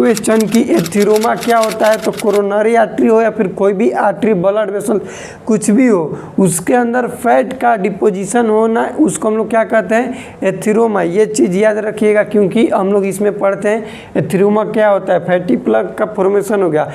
Question कि एथिरोमा क्या होता है, तो कोरोनरी आर्टरी हो या फिर कोई भी आर्टरी, ब्लड वेसल, कुछ भी हो, उसके अंदर फैट का डिपोजिशन होना, उसको हम लोग क्या कहते हैं, एथिरोमा। ये चीज़ याद रखिएगा क्योंकि हम लोग इसमें पढ़ते हैं एथिरोमा क्या होता है, फैटी प्लग का फॉर्मेशन हो गया।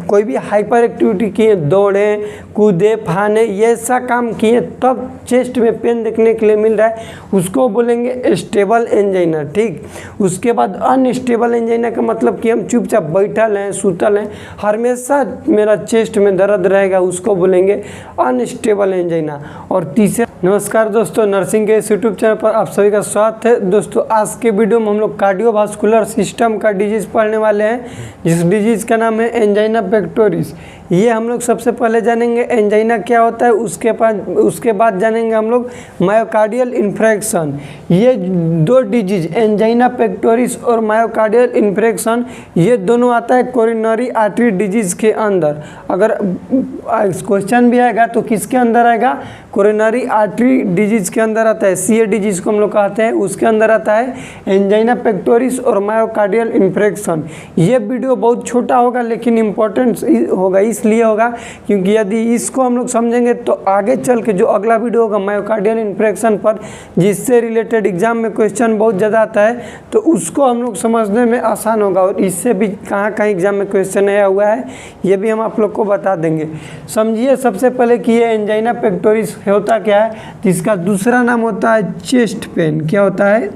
कोई भी हाइपर एक्टिविटी किए, दौड़े, कूदे, फाने, ये ऐसा काम किए तब चेस्ट में पेन देखने के लिए मिल रहा है, उसको बोलेंगे स्टेबल एंजाइना। ठीक, उसके बाद अनस्टेबल एंजाइना का मतलब कि हम चुपचाप बैठल हैं, सुतल हैं, हमेशा मेरा चेस्ट में दर्द रहेगा, उसको बोलेंगे अनस्टेबल एंजाइना। और तीसरा, नमस्कार दोस्तों, नर्सिंग के इस यूट्यूब चैनल पर आप सभी का स्वागत है। दोस्तों आज के वीडियो में हम लोग कार्डियोवास्कुलर सिस्टम का डिजीज़ पढ़ने वाले हैं, जिस डिजीज़ का नाम है एंजाइना पेक्टोरिस। ये हम लोग सबसे पहले जानेंगे एंजाइना क्या होता है, उसके बाद जानेंगे हम लोग मायोकार्डियल इन्फ्रेक्शन। ये दो डिजीज, एंजाइना पेक्टोरिस और मायोकार्डियल इन्फ्रेक्शन, ये दोनों आता है कोरोनरी आर्टरी डिजीज के अंदर। अगर क्वेश्चन भी आएगा तो किसके अंदर आएगा, कोरोनरी आर्टरी डिजीज के अंदर आता है, सीए डिजीज को हम लोग कहते हैं, उसके अंदर आता है एंजाइना पेक्टोरिस और मायोकार्डियल इन्फ्रेक्शन। ये वीडियो बहुत छोटा होगा लेकिन इम्पोर्टेंट होगा, इसलिए होगा क्योंकि यदि इसको हम लोग समझेंगे तो आगे चल के जो अगला वीडियो होगा मायोकार्डियल इन्फ्रेक्शन पर, जिससे रिलेटेड एग्जाम में क्वेश्चन बहुत ज़्यादा आता है, तो उसको हम लोग समझने में आसान होगा। और इससे भी कहाँ कहाँ एग्जाम में क्वेश्चन आया हुआ है ये भी हम आप लोग को बता देंगे। समझिए सबसे पहले कि ये एंजाइना पेक्टोरिस होता क्या है, जिसका दूसरा नाम होता है चेस्ट पेन। क्या होता है,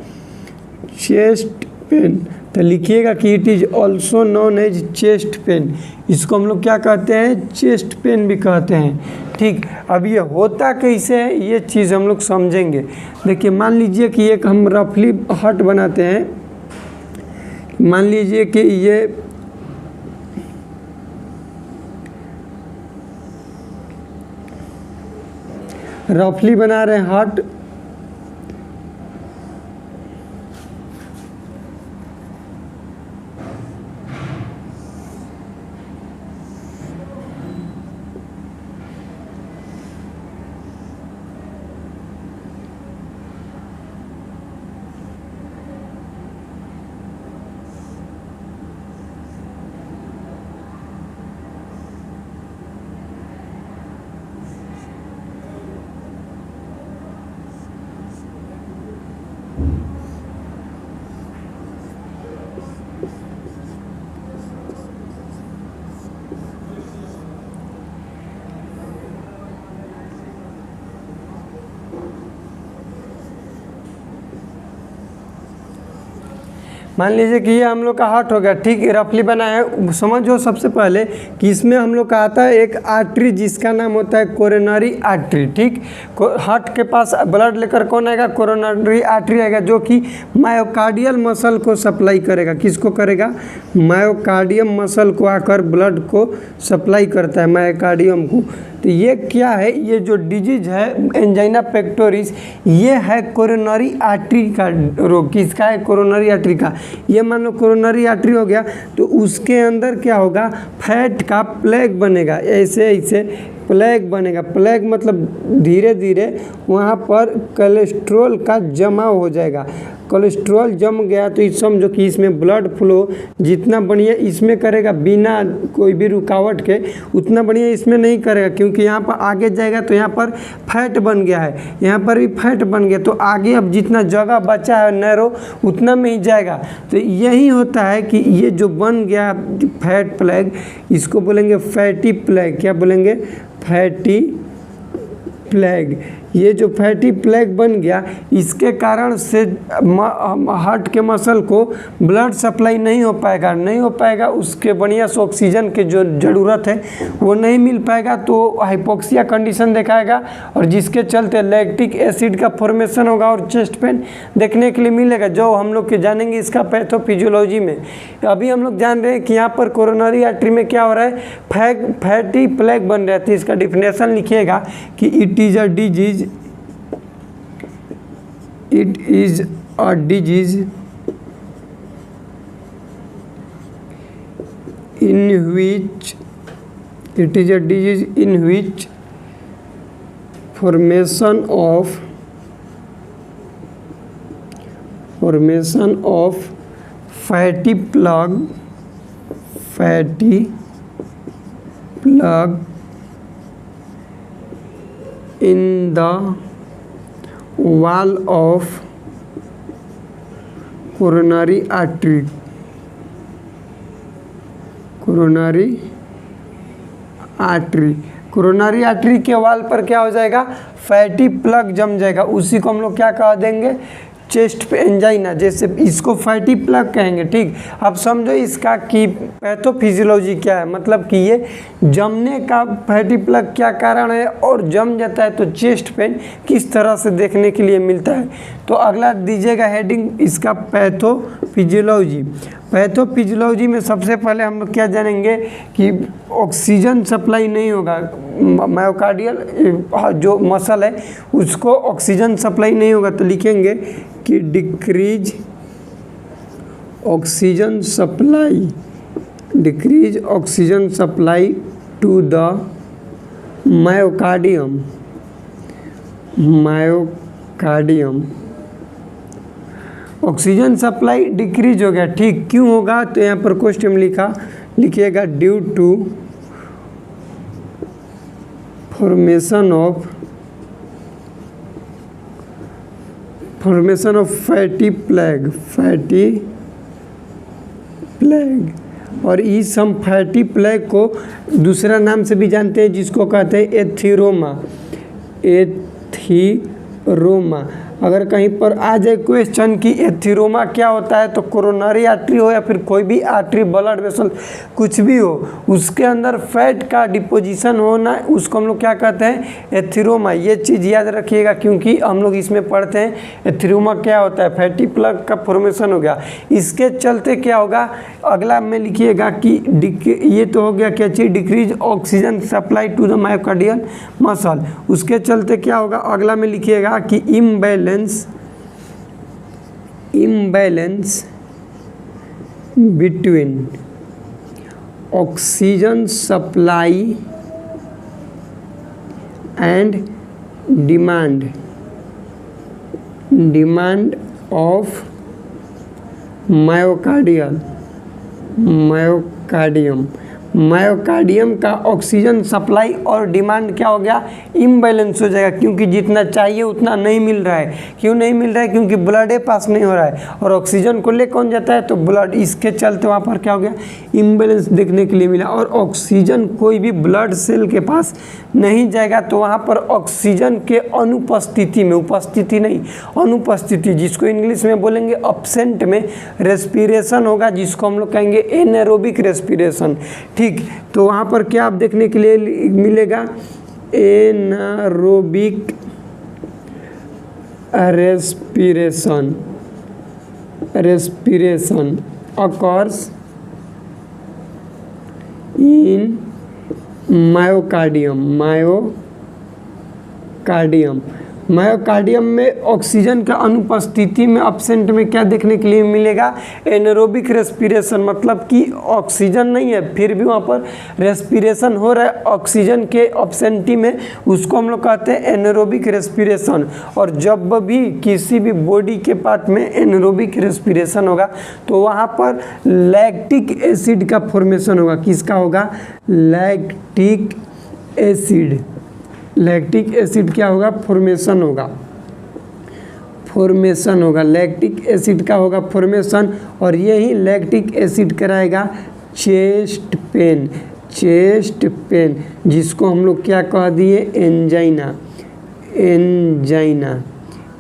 चेस्ट पेन। तो लिखिएगा कि it is also known as chest pain. इसको हम लोग क्या कहते हैं, चेस्ट पेन भी कहते हैं। ठीक, अब ये होता कैसे है ये चीज़ हम लोग समझेंगे। देखिए मान लीजिए कि एक हम रफली हार्ट बनाते हैं, मान लीजिए कि ये रफली बना रहे हैं हार्ट, मान लीजिए कि ये हम लोग का हार्ट हो गया। ठीक, रफली बना है। समझो सबसे पहले कि इसमें हम लोग का आता है एक आर्टरी जिसका नाम होता है कोरोनरी आर्टरी। ठीक, हार्ट के पास ब्लड लेकर कौन आएगा, कोरोनरी आर्टरी आएगा, जो कि मायोकार्डियल मसल को सप्लाई करेगा। किसको करेगा, मायोकार्डियम मसल को आकर ब्लड को सप्लाई करता है, मायोकार्डियम को। तो ये क्या है, ये जो डिजीज है एंजाइना पेक्टोरिस, ये है कोरोनरी आर्टरी का रोग। किसका है, कोरोनरी आर्टरी का। ये मान लो कोरोनरी आर्टरी हो गया तो उसके अंदर क्या होगा, फैट का प्लेग बनेगा, ऐसे ऐसे प्लेग बनेगा। प्लेग मतलब धीरे धीरे वहाँ पर कोलेस्ट्रॉल का जमा हो जाएगा। कोलेस्ट्रॉल जम गया तो समझो कि इसमें ब्लड फ्लो जितना बढ़िया इसमें करेगा बिना कोई भी रुकावट के, उतना बढ़िया इसमें नहीं करेगा, क्योंकि यहाँ पर आगे जाएगा तो यहाँ पर फैट बन गया है, यहाँ पर भी फैट बन गया, तो आगे अब जितना जगह बचा है नैरो उतना में ही जाएगा। तो यही होता है कि ये जो बन गया फैट प्लेग, इसको बोलेंगे फैटी प्लेग। क्या बोलेंगे, फैटी प्लेग। ये जो फैटी प्लेग बन गया, इसके कारण से हार्ट के मसल को ब्लड सप्लाई नहीं हो पाएगा, उसके बढ़िया से ऑक्सीजन के जो ज़रूरत है वो नहीं मिल पाएगा, तो हाइपोक्सिया कंडीशन दिखाएगा, और जिसके चलते लैक्टिक एसिड का फॉर्मेशन होगा और चेस्ट पेन देखने के लिए मिलेगा, जो हम लोग के जानेंगे इसका पैथोफिजियोलॉजी में। अभी हम लोग जान रहे हैं कि यहाँ पर कोरोनरी आर्टरी में क्या हो रहा है, फैटी प्लेग बन रहा है। तो इसका डिफिनेशन लिखिएगा कि it is a disease, it is a disease in which formation of fatty plug fatty plug in the wall of coronary artery. Coronary artery के वाल पर क्या हो जाएगा, फैटी प्लग जम जाएगा, उसी को हम लोग क्या कह देंगे, चेस्ट पे एंजाइना, जैसे इसको फैटी प्लग कहेंगे। ठीक, अब समझो इसका कि पैथोफिजियोलॉजी क्या है, मतलब कि ये जमने का फैटी प्लग क्या कारण है और जम जाता है तो चेस्ट पेन किस तरह से देखने के लिए मिलता है। तो अगला दीजिएगा हेडिंग इसका पैथोफिजियोलॉजी। पैथोफिजियोलॉजी में सबसे पहले हम लोग क्या जानेंगे कि ऑक्सीजन सप्लाई नहीं होगा, मायोकार्डियल जो मसल है उसको ऑक्सीजन सप्लाई नहीं होगा, तो लिखेंगे कि decrease oxygen supply to the myocardium. Oxygen supply decrease हो गया। ठीक, क्यों होगा, तो यहाँ पर क्वेश्चन में लिखिएगा due to formation of fatty plug. और इस हम फैटी प्लग को दूसरा नाम से भी जानते हैं जिसको कहते हैं एथीरोमा। अगर कहीं पर आ जाए क्वेश्चन कि एथीरोमा क्या होता है, तो कोरोनरी आर्टरी हो या फिर कोई भी आर्टरी, ब्लड वेसल कुछ भी हो, उसके अंदर फैट का डिपोजिशन होना, उसको हम लोग क्या कहते हैं, एथीरोमा। ये चीज़ याद रखिएगा क्योंकि हम लोग इसमें पढ़ते हैं एथीरोमा क्या होता है, फैटी प्लग का फॉर्मेशन हो गया। इसके चलते क्या होगा, अगला में लिखिएगा कि ये तो हो गया क्या चीज़, decrease oxygen supply to the myocardial muscle. उसके चलते क्या होगा, अगला में लिखिएगा कि imbalance between oxygen supply and demand of myocardium का ऑक्सीजन सप्लाई और डिमांड क्या हो गया, इम्बैलेंस हो जाएगा, क्योंकि जितना चाहिए उतना नहीं मिल रहा है। क्यों नहीं मिल रहा है, क्योंकि ब्लड पास नहीं हो रहा है और ऑक्सीजन को ले कौन जाता है, तो ब्लड। इसके चलते वहाँ पर क्या हो गया, इम्बैलेंस देखने के लिए मिला। और ऑक्सीजन कोई भी ब्लड सेल के पास नहीं जाएगा तो वहाँ पर ऑक्सीजन के अनुपस्थिति में, उपस्थिति नहीं अनुपस्थिति, जिसको इंग्लिश में बोलेंगे अब्सेंट में, रेस्पिरेशन होगा, जिसको हम लोग कहेंगे एनारोबिक रेस्पिरेशन। ठीक, तो वहाँ पर क्या आप देखने के लिए मिलेगा, anaerobic respiration occurs in myocardium में ऑक्सीजन का अनुपस्थिति में, अब्सेंट में क्या देखने के लिए मिलेगा, एनारोबिक रेस्पिरेशन। मतलब कि ऑक्सीजन नहीं है फिर भी वहाँ पर रेस्पिरेशन हो रहा है ऑक्सीजन के अब्सेंटी में, उसको हम लोग कहते हैं एनारोबिक रेस्पिरेशन। और जब भी किसी भी बॉडी के पार्ट में एनारोबिक रेस्पिरेशन होगा तो वहाँ पर लैक्टिक एसिड का फॉर्मेशन होगा। किसका होगा, लैक्टिक एसिड क्या होगा, फॉर्मेशन होगा, लैक्टिक एसिड का होगा फॉर्मेशन। और यही लैक्टिक एसिड कराएगा चेस्ट पेन, जिसको हम लोग क्या कह दिए, एंजाइना।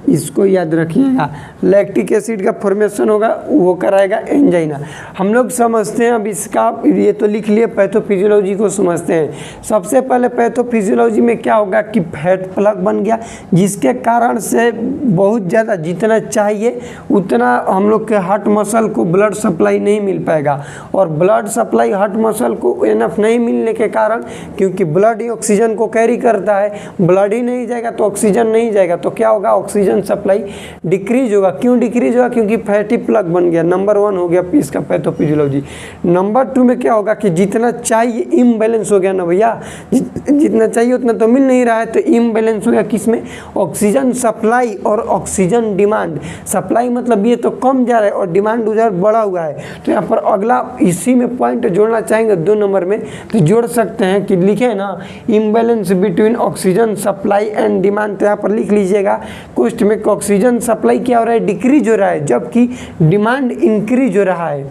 इसको याद रखिएगा, लैक्टिक एसिड का फॉर्मेशन होगा वो कराएगा एंजाइना। हम लोग समझते हैं अब इसका, ये तो लिख लिए, पैथोफिजियोलॉजी को समझते हैं। सबसे पहले पैथोफिजियोलॉजी में क्या होगा कि फैट प्लग बन गया, जिसके कारण से बहुत ज़्यादा जितना चाहिए उतना हम लोग के हार्ट मसल को ब्लड सप्लाई नहीं मिल पाएगा। और ब्लड सप्लाई हार्ट मसल को इनफ नहीं मिलने के कारण, क्योंकि ब्लड ही ऑक्सीजन को कैरी करता है, ब्लड ही नहीं जाएगा तो ऑक्सीजन नहीं जाएगा, तो क्या होगा, ऑक्सीजन ऑक्सीजन सप्लाई डिक्रीज होगा। क्यों डिक्रीज होगा? क्योंकि फैटी प्लग बन गया। नंबर 1 हो गया इसका पैथोफिजियोलॉजी। नंबर 2 में क्या होगा कि जितना चाहिए इम्बैलेंस हो गया ना भैया, जितना चाहिए उतना तो मिल नहीं रहा है, तो इम्बैलेंस हो गया किसमें? ऑक्सीजन सप्लाई और ऑक्सीजन डिमांड। सप्लाई मतलब ये तो कम जा रहा है और डिमांड उधर बढ़ा हुआ है। तो यहाँ पर अगला इसी में पॉइंट जोड़ना चाहेंगे 2 नंबर में, तो जोड़ सकते हैं कि लिखे ना imbalance between oxygen supply and demand. तो यहाँ पर लिख लीजिएगा क्वेश्चन में ऑक्सीजन सप्लाई क्या हो रहा है? डिक्रीज हो रहा है, जबकि डिमांड इंक्रीज हो रहा है।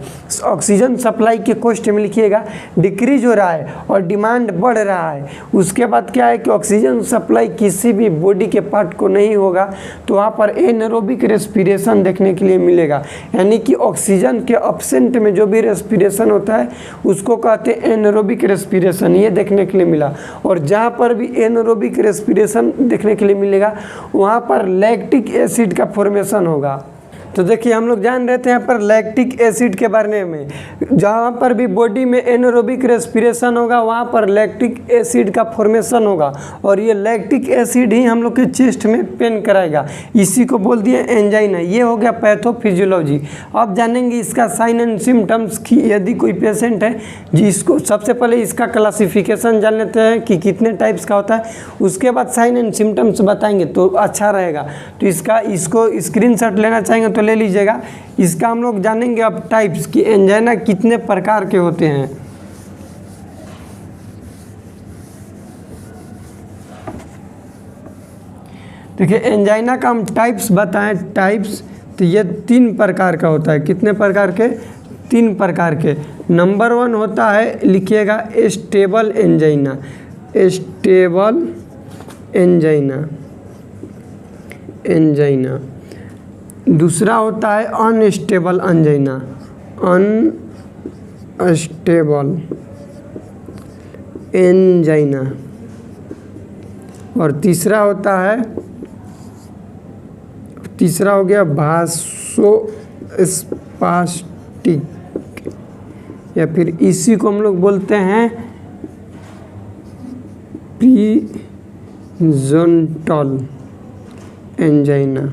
ऑक्सीजन सप्लाई के क्वेश्चन में लिखिएगा डिक्रीज हो रहा है और डिमांड बढ़ रहा है। उसके बाद क्या है कि ऑक्सीजन सप्लाई किसी भी बॉडी के पार्ट को नहीं होगा तो वहाँ पर एनारोबिक रेस्पिरेशन देखने के लिए मिलेगा। यानी कि ऑक्सीजन के एब्सेंट में जो भी रेस्पिरेशन होता है उसको कहते हैं एनारोबिक रेस्पिरेशन, ये देखने के लिए मिला। और जहाँ पर भी एनारोबिक रेस्पिरेशन देखने के लिए मिलेगा वहाँ पर लैक्टिक एसिड का फॉर्मेशन होगा। तो देखिए हम लोग जान रहे थे यहाँ पर लैक्टिक एसिड के बारे में, जहाँ पर भी बॉडी में एनारोबिक रेस्पिरेशन होगा वहाँ पर लैक्टिक एसिड का फॉर्मेशन होगा और ये लैक्टिक एसिड ही हम लोग के चेस्ट में पेन कराएगा। इसी को बोल दिए एंजाइना। ये हो गया पैथोफिजियोलॉजी। अब जानेंगे इसका साइन एंड सिम्टम्स की। यदि कोई पेशेंट है जिसको, सबसे पहले इसका क्लासिफिकेशन जान लेते हैं कि कितने टाइप्स का होता है, उसके बाद साइन एंड सिम्टम्स बताएंगे तो अच्छा रहेगा। तो इसको स्क्रीनशॉट लेना चाहेंगे तो ले लीजिएगा। इसका हम लोग जानेंगे अब टाइप्स की, एंजाइना कितने प्रकार के होते हैं। देखिए एंजाइना का हम टाइप्स बताएं, टाइप्स तो ये 3 प्रकार का होता है। कितने प्रकार के? 3 प्रकार के। नंबर 1 होता है, लिखिएगा stable angina. Stable angina, angina. दूसरा होता है अनस्टेबल एंजाइना, अनस्टेबल एंजाइना। और तीसरा होता है, तीसरा हो गया भासोस्पास्टिक, या फिर इसी को हम लोग बोलते हैं प्रीजोनटल एंजाइना।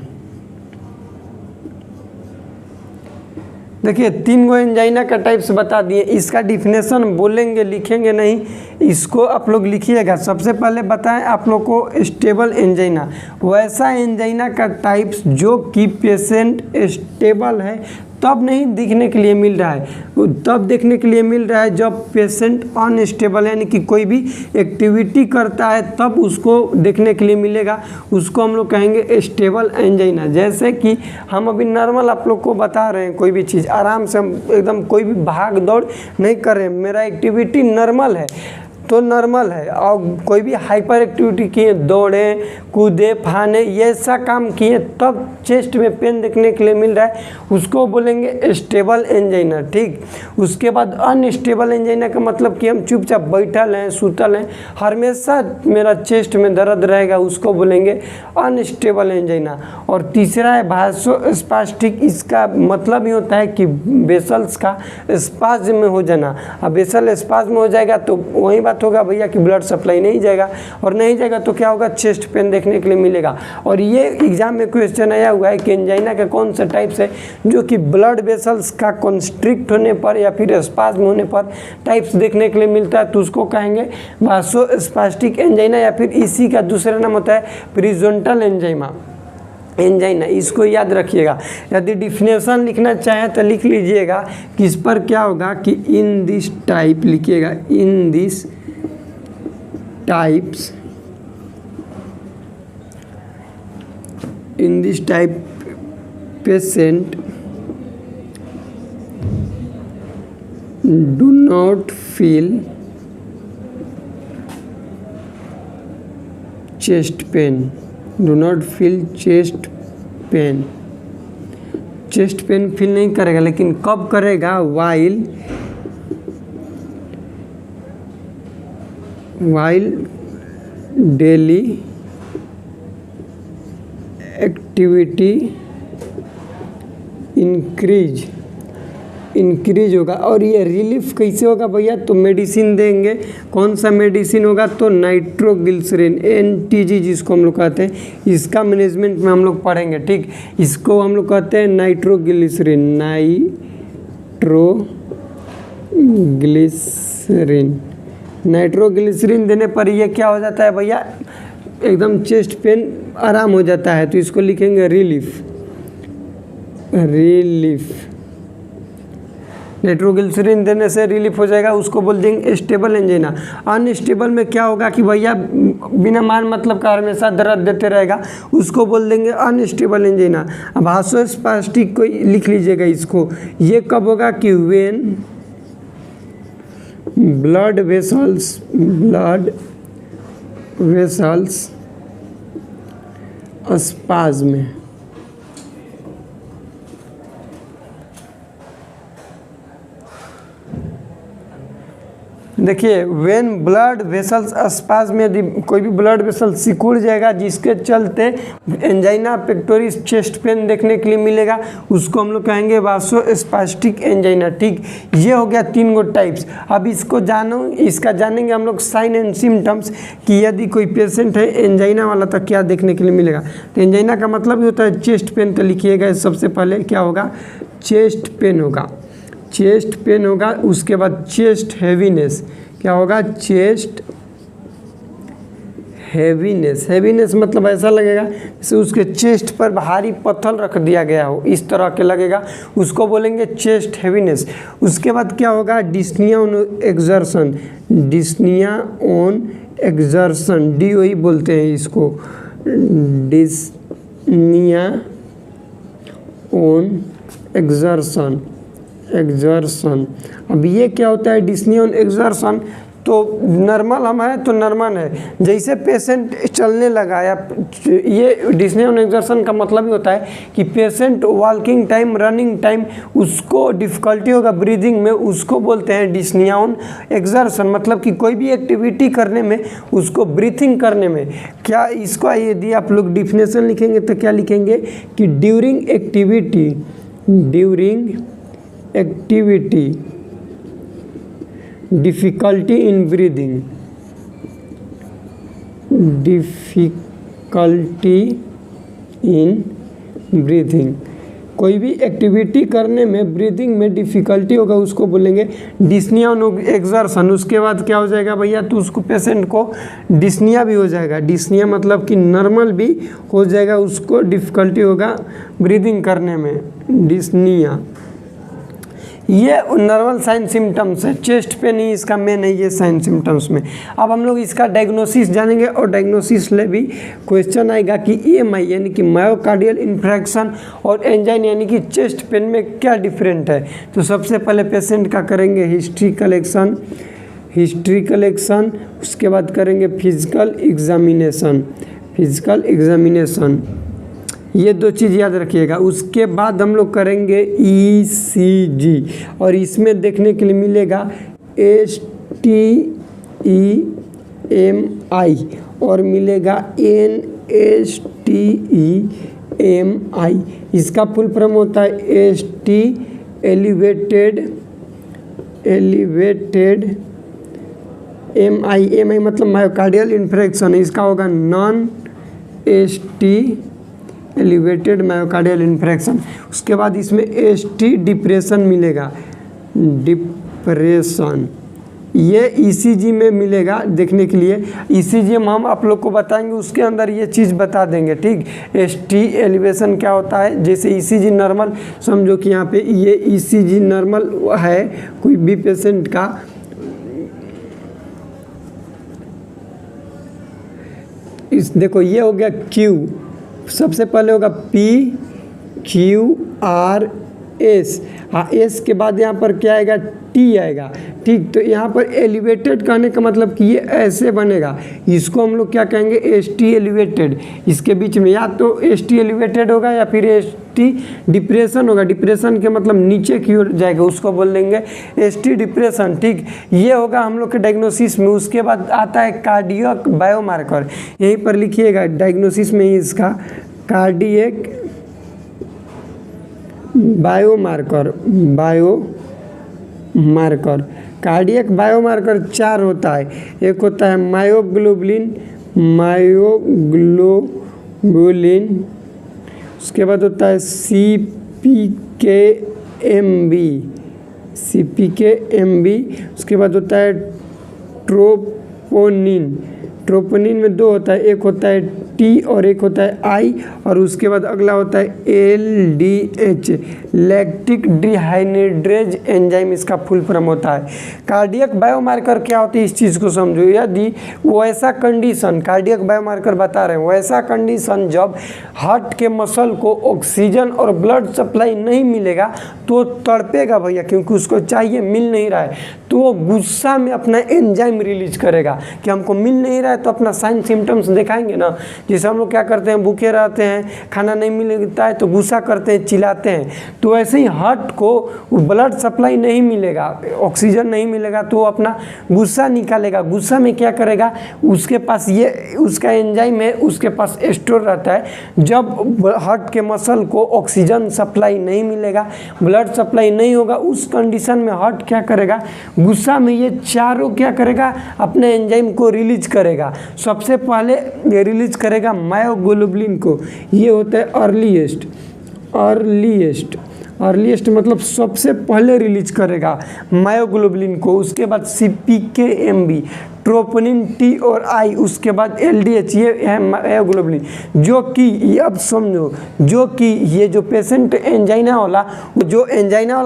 देखिए 3 गो एंजाइना का टाइप्स बता दिए। इसका डिफिनेशन बोलेंगे, लिखेंगे नहीं, इसको आप लोग लिखिएगा। सबसे पहले बताएं आप लोग को स्टेबल एंजाइना, वैसा एंजाइना का टाइप्स जो कि पेशेंट स्टेबल है तब नहीं दिखने के लिए मिल रहा है, तब देखने के लिए मिल रहा है जब पेशेंट अनस्टेबल यानी कि कोई भी एक्टिविटी करता है तब उसको देखने के लिए मिलेगा। उसको हम लोग कहेंगे स्टेबल एंजाइना। जैसे कि हम अभी नॉर्मल आप लोग को बता रहे हैं, कोई भी चीज़ आराम से हम एकदम कोई भी भाग दौड़ नहीं कर रहे हैं, मेरा एक्टिविटी नॉर्मल है तो नॉर्मल है। और कोई भी हाइपर एक्टिविटी किए, दौड़े कूदे फाने ये ऐसा काम किए तब चेस्ट में पेन देखने के लिए मिल रहा है, उसको बोलेंगे स्टेबल एंजाइना। ठीक, उसके बाद अनस्टेबल एंजाइना का मतलब कि हम चुपचाप बैठल हैं, सुतल हैं, हमेशा मेरा चेस्ट में दर्द रहेगा, उसको बोलेंगे अनस्टेबल एंजाइना। और तीसरा है भासोस्पास्टिक। इसका मतलब ये होता है कि वेसल्स का स्पाज्म में हो जाना। अब वेसल स्पाज्म में हो जाएगा तो वही बात होगा भैया कि ब्लड सप्लाई नहीं जाएगा, और नहीं जाएगा तो क्या होगा? चेस्ट पेन देखने के लिए मिलेगा। और ये एग्जाम में क्वेश्चन आया हुआ है कि एंजाइना का कौन सा टाइप्स है जो कि ब्लड वेसल्स का कंस्ट्रिक्ट होने पर या फिर स्पाज्म होने पर टाइप्स देखने के लिए मिलता है, तो उसको कहेंगे भासोस्पास्टिक एंजाइना, या फिर इसी का दूसरा नाम होता है प्रीजोनटल एंजाइना। इसको याद रखिएगा। यदि डिफिनेशन लिखना चाहें तो लिख लीजिएगा कि इस पर क्या होगा कि इन दिस टाइप लिखिएगा, in this types, in this type patient do not feel chest pain, do not feel chest pain. Chest pain feel नहीं करेगा, लेकिन कब करेगा? While daily activity increase increase होगा। और ये रिलीफ कैसे होगा भैया, तो मेडिसिन देंगे। कौन सा मेडिसिन होगा, तो नाइट्रोग्लिसरीन, NTG जिसको हम लोग कहते हैं, इसका मैनेजमेंट में हम लोग पढ़ेंगे। ठीक, इसको हम लोग कहते हैं नाइट्रोग्लिसरीन, नाइट्रोग्लिसरीन देने पर ये क्या हो जाता है भैया, एकदम चेस्ट पेन आराम हो जाता है। तो इसको लिखेंगे रिलीफ। नाइट्रोग्लिसरीन देने से रिलीफ हो जाएगा, उसको बोल देंगे स्टेबल एंजाइना। अनस्टेबल में क्या होगा कि भैया बिना मान मतलब का हमेशा दर्द देते रहेगा, उसको बोल देंगे अनस्टेबल एंजाइना। अब वासोस्पास्टिक को लिख लीजिएगा इसको। ये कब होगा कि व्हेन ब्लड वेसल्स स्पाज्म। देखिए व्हेन ब्लड वेसल्स स्पाज्म में यदि कोई भी ब्लड वेसल सिकुड़ जाएगा, जिसके चलते एंजाइना पेक्टोरिस चेस्ट पेन देखने के लिए मिलेगा, उसको हम लोग कहेंगे वासोस्पास्टिक एंजाइना। ठीक, ये हो गया 3 गो टाइप्स। अब इसका जानेंगे हम लोग साइन एंड सिम्टम्स कि यदि कोई पेशेंट है एंजाइना वाला तो क्या देखने के लिए मिलेगा। तो एंजाइना का मतलब ही होता है चेस्ट पेन। तो लिखिएगा सबसे पहले क्या होगा, चेस्ट पेन होगा। उसके बाद चेस्ट हैवीनेस, क्या होगा, चेस्ट हैवीनेस मतलब ऐसा लगेगा जैसे उसके चेस्ट पर भारी पत्थर रख दिया गया हो, इस तरह के लगेगा, उसको बोलेंगे चेस्ट हैवीनेस। उसके बाद क्या होगा, डिस्निया ऑन एक्सर्शन, DOE बोलते हैं इसको, डिस्निया ऑन एक्सर्शन। अब ये क्या होता है डिस्निया ऑन एक्सर्शन, तो नॉर्मल हम है तो नॉर्मल है, जैसे पेशेंट चलने लगा या ये डिस्निया ऑन एक्सर्शन का मतलब ही होता है कि patient walking time, running time उसको डिफ़िकल्टी होगा ब्रीदिंग में, उसको बोलते हैं डिस्निया ऑन एक्सर्शन। मतलब कि कोई भी एक्टिविटी करने में, उसको ब्रीथिंग करने में क्या, इसको यदि आप लोग डिफिनेशन लिखेंगे तो क्या लिखेंगे कि during activity difficulty in breathing, कोई भी एक्टिविटी करने में ब्रीदिंग में डिफ़िकल्टी होगा, उसको बोलेंगे डिस्निया ऑन एक्सर्शन। उसके बाद क्या हो जाएगा भैया, तो उसको पेशेंट को डिस्निया भी हो जाएगा। डिस्निया मतलब कि नॉर्मल भी हो जाएगा, उसको डिफ़िकल्टी होगा ब्रीदिंग करने में, डिस्निया। ये नॉर्मल साइन सिम्टम्स है, चेस्ट पेन ही इसका मेन है ये साइन सिम्टम्स में। अब हम लोग इसका डायग्नोसिस जानेंगे, और डायग्नोसिस ले भी क्वेश्चन आएगा कि EMI यानी कि मायोकार्डियल इन्फ्रैक्शन और एंजाइन यानी कि चेस्ट पेन में क्या डिफरेंट है। तो सबसे पहले पेशेंट का करेंगे हिस्ट्री कलेक्शन, उसके बाद करेंगे फिजिकल एग्जामिनेशन, ये 2 चीज़ याद रखिएगा। उसके बाद हम लोग करेंगे ECG, और इसमें देखने के लिए मिलेगा STEMI और मिलेगा NSTEMI। इसका फुल फॉर्म होता है ST एलिवेटेड MI मतलब मायोकार्डियल इन्फ्रैक्शन, इसका होगा non ST elevated myocardial infarction. उसके बाद इसमें ST डिप्रेशन मिलेगा, ये ECG में मिलेगा देखने के लिए। ECG में हम आप लोग को बताएंगे, उसके अंदर ये चीज़ बता देंगे। ठीक, ST एलिवेशन क्या होता है, जैसे ECG नॉर्मल समझो कि यहाँ पे ये ECG नॉर्मल है कोई भी पेशेंट का, देखो ये हो गया Q, सबसे पहले होगा PQRS, हाँ S के बाद यहाँ पर क्या आएगा, T आएगा। ठीक, तो यहाँ पर एलिवेटेड कहने का मतलब कि ये ऐसे बनेगा, इसको हम लोग क्या कहेंगे, ST एलिवेटेड। इसके बीच में या तो ST एलिवेटेड होगा या फिर ST डिप्रेशन होगा, डिप्रेशन के मतलब नीचे की ओर जाएगा, उसको बोल देंगे ST डिप्रेशन। ठीक, ये होगा हम लोग के डायग्नोसिस में। उसके बाद आता है कार्डियक बायोमार्कर, यहीं पर लिखिएगा डायग्नोसिस में ही इसका cardiac biomarker marker. Cardiac biomarker 4 होता है। एक होता है मायोग्लोबुलिन, उसके बाद होता है CPKMB, उसके बाद होता है ट्रोपोनिन में 2 होता है, एक होता है T और एक होता है I, और उसके बाद अगला होता है LDH, लैक्टिक डिहाइड्रेज एंजाइम, इसका फुल फॉर्म होता है। कार्डियक बायोमार्कर क्या होती है इस चीज़ को समझो। यदि वैसा कंडीशन, कार्डियक बायोमार्कर बता रहे हैं, वैसा कंडीशन जब हार्ट के मसल को ऑक्सीजन और ब्लड सप्लाई नहीं मिलेगा तो तड़पेगा भैया, क्योंकि उसको चाहिए, मिल नहीं रहा है, तो वो गुस्सा में अपना एंजाइम रिलीज करेगा कि हमको मिल नहीं रहा है, तो अपना साइन सिम्टम्स दिखाएंगे ना। जैसे हम लोग क्या करते हैं, भूखे रहते हैं, खाना नहीं मिलता है तो गुस्सा करते हैं, चिल्लाते हैं, तो ऐसे ही हार्ट को ब्लड सप्लाई नहीं मिलेगा, ऑक्सीजन नहीं मिलेगा, तो वो अपना गुस्सा निकालेगा। गुस्सा में क्या करेगा, उसके पास ये उसका एंजाइम है, उसके पास स्टोर रहता है। जब हार्ट के मसल को ऑक्सीजन सप्लाई नहीं मिलेगा, ब्लड सप्लाई नहीं होगा, उस कंडीशन में हार्ट क्या करेगा, गुस्सा में ये चारों क्या करेगा, अपने एंजाइम को रिलीज करेगा। सबसे पहले ये रिलीज करेगा मायोग्लोबुलिन को, ये होता है अर्लीस्ट मतलब सबसे पहले रिलीज करेगा मायोग्लोबुलिन को। उसके बाद CPKMB, ट्रोपोनिन T और I, उसके बाद LDH, ये है मायोग्लोबुलिन। जो कि अब समझो, जो कि ये जो पेशेंट एंजाइना वाला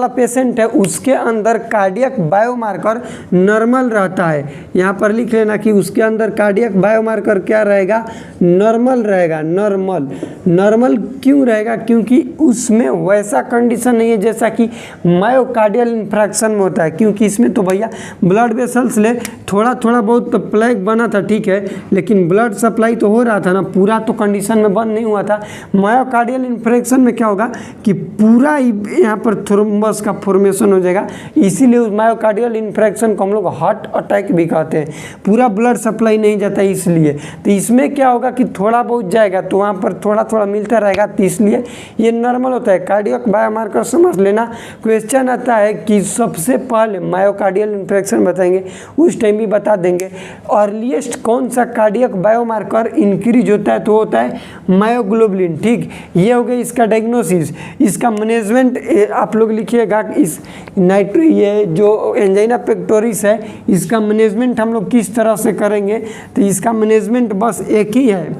पेशेंट है, उसके अंदर कार्डियक बायोमार्कर नॉर्मल रहता है। यहाँ पर लिख लेना कि उसके अंदर कार्डियक बायोमार्कर क्या रहेगा, नॉर्मल रहेगा। नॉर्मल क्यों रहेगा, क्योंकि उसमें वैसा कंडीशन नहीं है जैसा कि मायोकार्डियल इंफ्रैक्शन में होता है। क्योंकि इसमें तो भैया ब्लड वेसल्स ले थोड़ा बहुत तो प्लेग बना था, ठीक है, लेकिन ब्लड सप्लाई तो हो रहा था ना, पूरा तो कंडीशन में बंद नहीं हुआ था। मायोकार्डियल इंफ्रैक्शन में क्या होगा कि पूरा यहाँ पर थ्रोम्बस का फॉर्मेशन हो जाएगा, इसीलिए उस मायोकार्डियल इंफ्रैक्शन को हम लोग हार्ट अटैक भी कहते हैं। पूरा ब्लड सप्लाई नहीं जाता इसलिए। तो इसमें क्या होगा कि थोड़ा बहुत जाएगा, तो वहाँ पर थोड़ा मिलता रहेगा, तो इसलिए ये नॉर्मल होता है। कार्डियक बायोमार्कर समझ लेना। क्वेश्चन आता है कि सबसे पहले मायोकार्डियल इंफ्रैक्शन बताएंगे, उस टाइम भी बता देंगे अर्लीस्ट कौन सा कार्डियक बायोमार्कर इंक्रीज होता है, तो होता है मायोग्लोबुलिन। ठीक, ये हो गया इसका डायग्नोसिस। इसका मैनेजमेंट आप लोग लिखिएगा, इस ये जो एंजाइना पेक्टोरिस है, इसका मैनेजमेंट हम लोग किस तरह से करेंगे, तो इसका मैनेजमेंट बस एक ही है,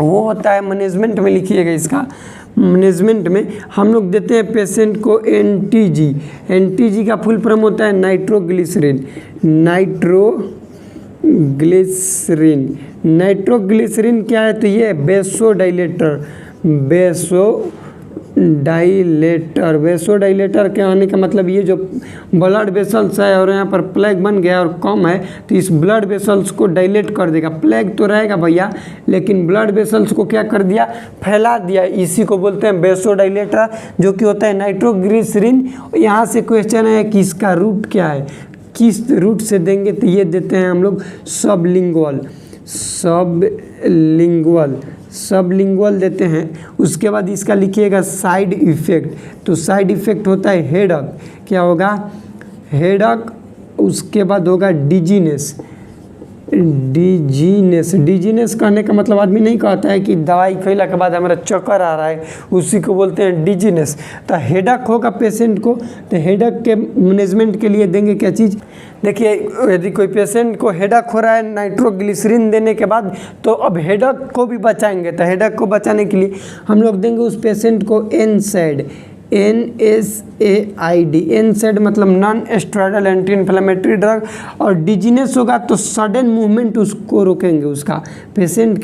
वो होता है नाइट्रोग्लिसरीन में लिखिएगा। इसका मैनेजमेंट में हम लोग देते हैं पेशेंट को NTG का फुल फॉर्म होता है नाइट्रोग्लिसरीन क्या है, तो ये वेसोडाइलेटर के आने का मतलब ये जो ब्लड वेसल्स है और यहाँ पर प्लेग बन गया और कम है, तो इस ब्लड वेसल्स को डायलेट कर देगा। प्लेग तो रहेगा भैया, लेकिन ब्लड वेसल्स को क्या कर दिया, फैला दिया। इसी को बोलते हैं वेसोडाइलेटर, जो कि होता है नाइट्रोग्लिसरीन। यहाँ से क्वेश्चन है कि इसका रूट क्या है, किस रूट से देंगे, तो ये देते हैं हम लोग सबलिंगुअल देते हैं। उसके बाद इसका लिखिएगा साइड इफ़ेक्ट, तो साइड इफ़ेक्ट होता है हेडक, क्या होगा, हेडक। उसके बाद होगा डिजीनेस कहने का मतलब आदमी नहीं कहता है कि दवाई खैला के बाद हमारा चक्कर आ रहा है, उसी को बोलते हैं डिजीनेस। तो हेडक होगा पेशेंट को, तो हेडक के मैनेजमेंट के लिए देंगे क्या चीज़, देखिए यदि कोई पेशेंट को हेडक हो रहा है नाइट्रोग्लिसरीन देने के बाद, तो अब हेडक को भी बचाएंगे। तो हेडक को बचाने के लिए हम लोग देंगे उस पेशेंट को NSAID मतलब non steroidal anti inflammatory drug. और डिजीनेस होगा तो सडन मूवमेंट उसको रोकेंगे, उसका पेशेंट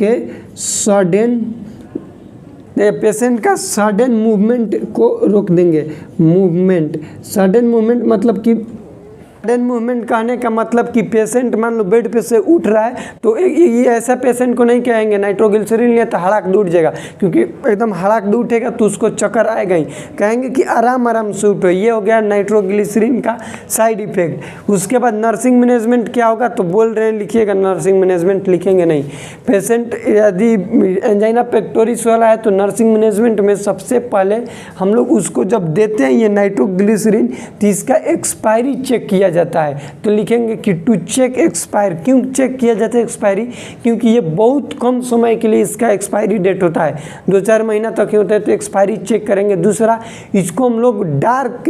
का सडन मूवमेंट को रोक देंगे। सडन मूवमेंट मतलब कि सडन मूवमेंट कहने का मतलब कि पेशेंट मान लो बेड पे से उठ रहा है तो ये ऐसा पेशेंट को नहीं कहेंगे नाइट्रोग्लिसरीन लिया तो हड़ाक दूट जाएगा, क्योंकि एकदम हड़ाक दूटेगा तो उसको चक्कर आएगा ही। कहेंगे कि आराम आराम से उठो, ये हो गया नाइट्रोग्लिसरीन का साइड इफेक्ट। उसके बाद नर्सिंग मैनेजमेंट क्या होगा, तो बोल रहे हैं लिखिएगा, नर्सिंग मैनेजमेंट लिखेंगे नहीं। पेशेंट यदि एंजाइना पेक्टोरिस वाला है तो नर्सिंग मैनेजमेंट में सबसे पहले हम लोग उसको जब देते हैं ये नाइट्रोग्लिसरीन तो इसका एक्सपायरी चेक किया जाता है। तो लिखेंगे कि टू चेक एक्सपायर। क्यों चेक किया जाता है एक्सपायरी, क्योंकि ये बहुत कम समय के लिए इसका एक्सपायरी डेट होता है, 2-4 महीना तक ही होता है, तो एक्सपायरी चेक करेंगे। दूसरा, इसको हम लोग डार्क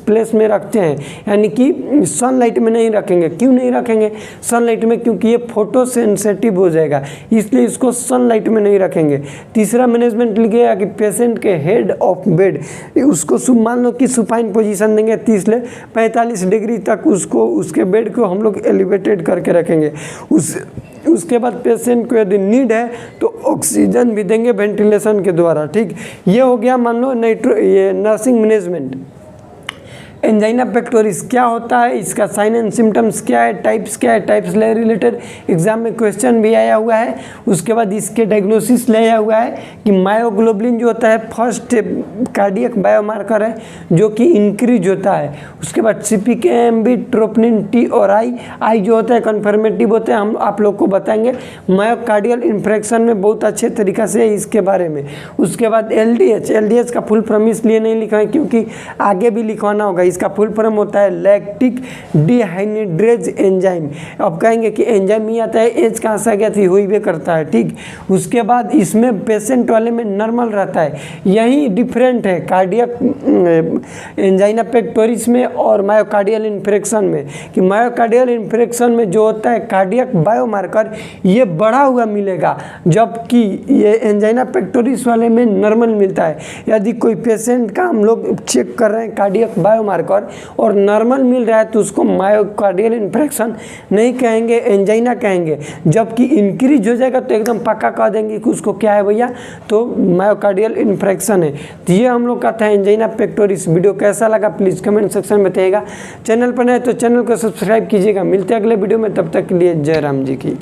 प्लेस में रखते हैं, यानी कि सनलाइट में नहीं रखेंगे। क्यों नहीं रखेंगे सनलाइट में, क्योंकि ये फोटो सेंसिटिव हो जाएगा, इसलिए इसको सनलाइट में नहीं रखेंगे। तीसरा मैनेजमेंट लिखिएगा कि पेशेंट के हेड ऑफ बेड उसको मान लो कि सुपाइन पोजीशन देंगे 30 से 45 डिग्री तक, उसको उसके बेड को हम लोग एलिवेटेड करके रखेंगे। उसके बाद पेशेंट को यदि नीड है तो ऑक्सीजन भी देंगे वेंटिलेशन के द्वारा। ठीक, ये हो गया मान लो ये नर्सिंग मैनेजमेंट। एंजाइना पेक्टोरिस क्या होता है, इसका साइन एंड सिम्टम्स क्या है, टाइप्स क्या है, टाइप्स ले रिलेटेड एग्जाम में क्वेश्चन भी आया हुआ है। उसके बाद इसके डायग्नोसिस ले आया हुआ है कि मायोग्लोबिन जो होता है फर्स्ट कार्डियक बायोमार्कर है जो कि इंक्रीज होता है। उसके बाद CPK-MB, ट्रोपोनिन T और I जो होता है कन्फर्मेटिव होते हैं, हम आप लोग को बताएंगे मायोकार्डियल इन्फ्रेक्शन में बहुत अच्छे तरीक़ा से इसके बारे में। उसके बाद LDH का फुल फॉर्म इसलिए नहीं लिखा है क्योंकि आगे भी लिखवाना होगा। इसका फुल फॉर्म होता है लैक्टिक डिहाइड्रेज एंजाइम। अब कहेंगे कि एंजाइम ही आता है, एज कहाँ से आ गया थी, हुई भी करता है। ठीक, उसके बाद इसमें पेशेंट वाले में नॉर्मल रहता है। यही डिफरेंट है कार्डियक एंजाइना पेक्टोरिस में और मायोकार्डियल इन्फ्रेक्शन में, कि मायोकार्डियल इन्फ्रेक्शन में जो होता है कार्डियक बायोमार्कर ये बढ़ा हुआ मिलेगा, जबकि ये एंजाइना पेक्टोरिस वाले में नॉर्मल मिलता है। यदि कोई पेशेंट का हम लोग चेक कर रहे हैं कार्डियक बायोमार्कर और नॉर्मल मिल रहा है तो उसको मायोकार्डियल इन्फ्रेक्शन नहीं कहेंगे, एंजाइना कहेंगे। जबकि इंक्रीज हो जाएगा तो एकदम पक्का कह देंगे कि उसको क्या है भैया, तो मायोकार्डियल इन्फ्रेक्शन है। तो ये हम लोग का था एंजाइना पेक्टोरिस। वीडियो कैसा लगा प्लीज़ कमेंट सेक्शन में बताइएगा। चैनल पर नए तो चैनल को सब्सक्राइब कीजिएगा। मिलते हैं अगले वीडियो में, तब तक के लिए जय राम जी की।